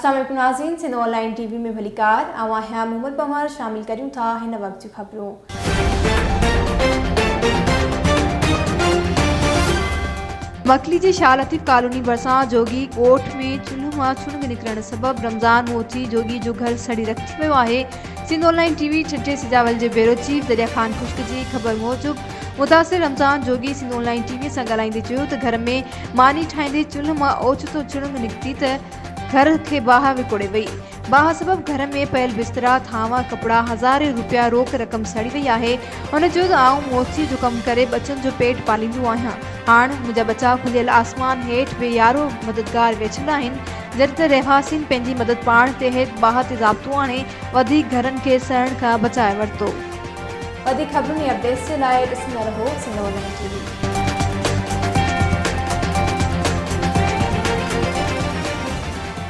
अस्सलाम वालेकुम नाज़रीन, सिंध ऑनलाइन टीवी में भलीकार आवां मोहम्मद बमर शामिल करूं था हिन वक्त जी खबरों। मकली जी शाह लतीफ़ कॉलोनी भरिसां जोगी कोठ में चुल्ह मां छुणग निकिरण सबब रमज़ान मोची जोगी जो घर सड़ी रखी वियो आहे। सिंध ऑनलाइन टीवी छठे सिजावल जे ब्यूरो चीफ दरिया खान खुश्क जी ख़बर मूजिब मुतासिर रमज़ान जोगी सिंध ऑनलाइन टीवी सां ॻाल्हाईंदे चयो त घर में मानी ठाहींदे चुल्ह मां ओचितो छुणग निकिती त घर के बाहि विकोड़े वई। बाहि सबब घर में पयल बिस्तरा थांवा कपड़ा हज़ारे रुपया रोक रक़म सड़ी वई आहे। हुन चयो त आऊं मोची जो कम करे बच्चन जो पेट पालींदो आहियां। हाणे मुंहिंजा बचा खुलियल आसमान हेठि बे यारो मददगार वेठल आहिनि। जॾहिं त रहवासीन पंहिंजी मदद पाण तहत बाहि ते ज़ाब्तो आणे वधीक घरनि खे सड़ण खां बचाए वरितो। वधीक ख़बरुनि अपडेट्स जे लाइ ॾिसंदा रहो सिंध ऑनलाइन टीवी।